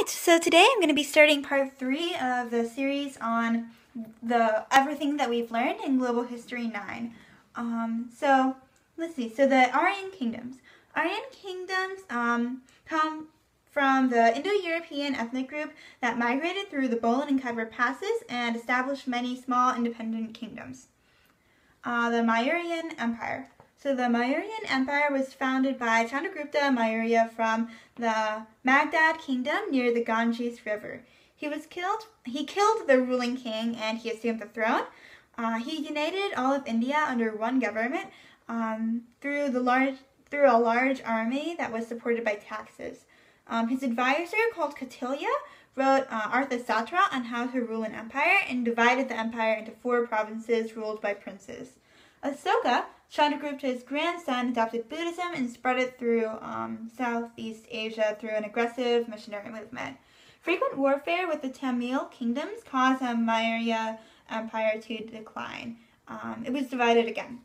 Alright, so today I'm going to be starting part 3 of the series on everything that we've learned in Global History 9. So let's see, so the Aryan Kingdoms. Aryan Kingdoms come from the Indo-European ethnic group that migrated through the Bolan and Khyber passes and established many small independent kingdoms. The Mauryan Empire. So the Mauryan Empire was founded by Chandragupta Maurya from the Magdad Kingdom near the Ganges River. He killed the ruling king and he assumed the throne. He united all of India under one government through a large army that was supported by taxes. His advisor, called Kautilya, wrote Arthasatra on how to rule an empire and divided the empire into 4 provinces ruled by princes. Asoka, Chandragupta's grandson, adopted Buddhism and spread it through Southeast Asia through an aggressive missionary movement. Frequent warfare with the Tamil kingdoms caused the Maurya Empire to decline. It was divided again.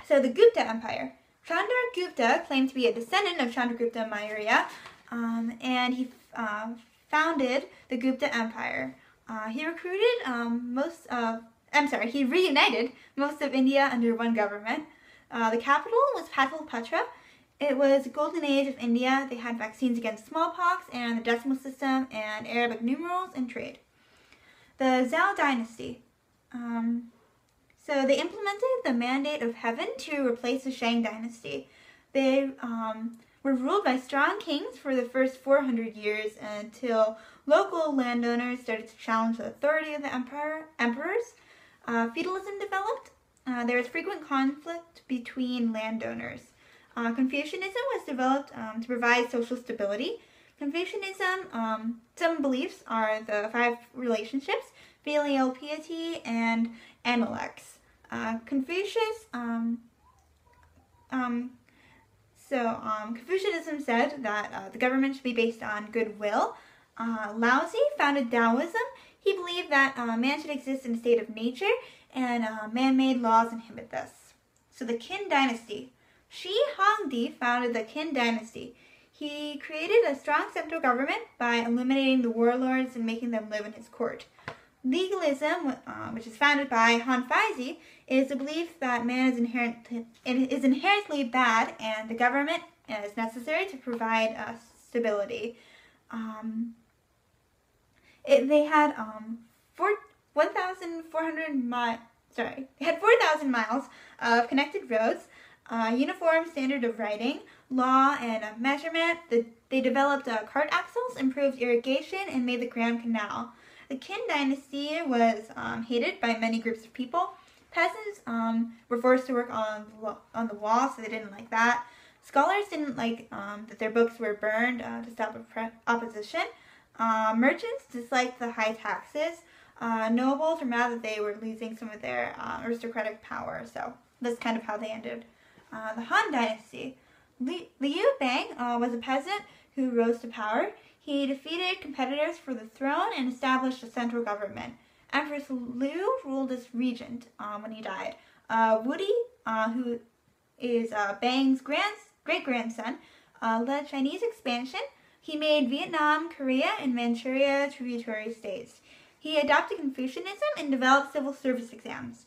So the Gupta Empire. Chandragupta claimed to be a descendant of Chandragupta Maurya, and he founded the Gupta Empire. He reunited most of India under one government. The capital was Pataliputra. It was a golden age of India. They had vaccines against smallpox and the decimal system and Arabic numerals and trade. The Zhou dynasty. So they implemented the mandate of heaven to replace the Shang dynasty. They were ruled by strong kings for the first 400 years until local landowners started to challenge the authority of the emperors. Feudalism developed. There was frequent conflict between landowners. Confucianism was developed to provide social stability. Confucianism, some beliefs are the 5 relationships, filial piety, and analects. Confucianism said that the government should be based on goodwill. Laozi founded Taoism. He believed that man should exist in a state of nature, and man-made laws inhibit this. So the Qin dynasty. Shi Huangdi founded the Qin dynasty. He created a strong central government by eliminating the warlords and making them live in his court. Legalism, which is founded by Han Feizi, is the belief that man is inherently bad and the government is necessary to provide stability. They had 4,000 miles of connected roads, uniform standard of writing, law, and measurement. They developed cart axles, improved irrigation, and made the Grand Canal. The Qin dynasty was hated by many groups of people. Peasants were forced to work on the wall, so they didn't like that. Scholars didn't like that their books were burned to stop opposition. Merchants disliked the high taxes. Nobles were mad that they were losing some of their aristocratic power, so that's kind of how they ended. The Han dynasty. Liu Bang was a peasant who rose to power. He defeated competitors for the throne and established a central government. Empress Liu ruled as regent when he died. Wudi, who is Bang's great-grandson, led Chinese expansion. He made Vietnam, Korea, and Manchuria tributary states. He adopted Confucianism and developed civil service exams.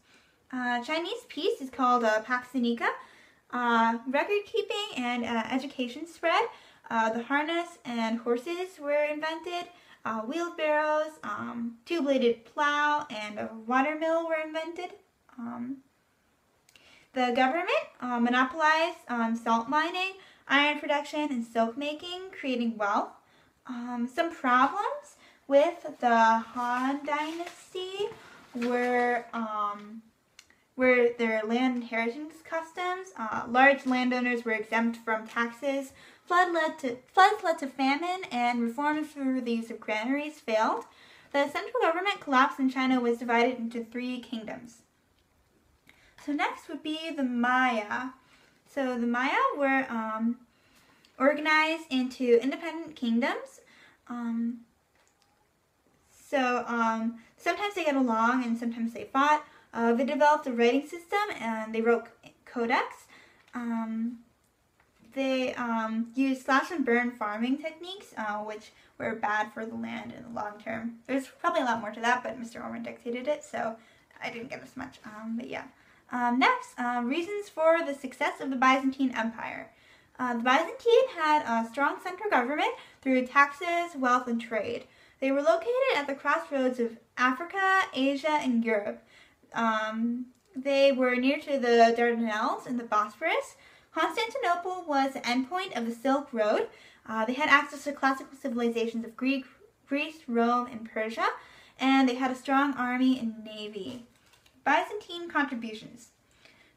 Chinese peace is called Pax Sinica. Record-keeping and education spread. The harness and horses were invented. Wheelbarrows, two-bladed plow, and a water mill were invented. The government monopolized salt mining, iron production, and silk making, creating wealth. Some problems with the Han dynasty were their land inheritance customs. Large landowners were exempt from taxes. Floods led to famine, and reforms for the use of granaries failed. The central government collapsed and China was divided into 3 kingdoms. So next would be the Maya. So the Maya were organized into independent kingdoms. Sometimes they got along and sometimes they fought. They developed a writing system and they wrote codex. they used slash and burn farming techniques, which were bad for the land in the long term. There's probably a lot more to that, but Mr. Orman dictated it, so I didn't get as much. But yeah. Next, reasons for the success of the Byzantine Empire. The Byzantine had a strong central government through taxes, wealth, and trade. They were located at the crossroads of Africa, Asia, and Europe. They were near to the Dardanelles and the Bosphorus. Constantinople was the endpoint of the Silk Road. They had access to classical civilizations of Greece, Rome, and Persia, and they had a strong army and navy. Byzantine contributions.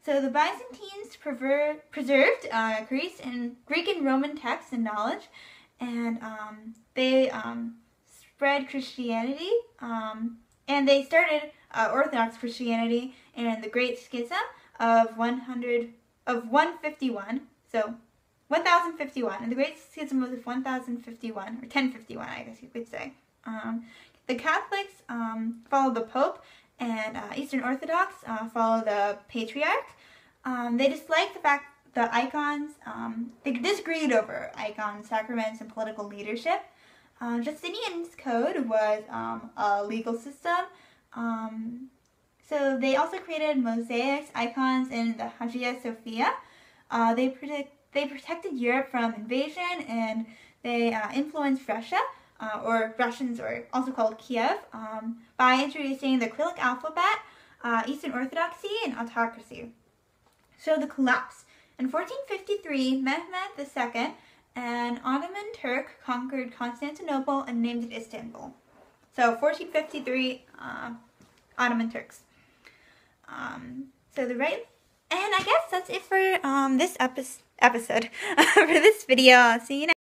So the Byzantines preserved Greek and Roman texts and knowledge, and they spread Christianity, and they started Orthodox Christianity in the Great Schism of 151. So 1051, and the Great Schism was 1051 or 1051, I guess you could say. The Catholics followed the Pope, and Eastern Orthodox follow the Patriarch. They disliked the fact the icons, they disagreed over icons, sacraments, and political leadership. Justinian's code was a legal system. So they also created mosaics, icons, in the Hagia Sophia. They protected Europe from invasion, and they influenced Russia, or Russians, or also called Kiev, by introducing the Cyrillic alphabet, Eastern Orthodoxy, and autocracy. So the collapse. In 1453, Mehmed II, an Ottoman Turk, conquered Constantinople and named it Istanbul. So 1453, Ottoman Turks. And I guess that's it for this episode, for this video. See you next.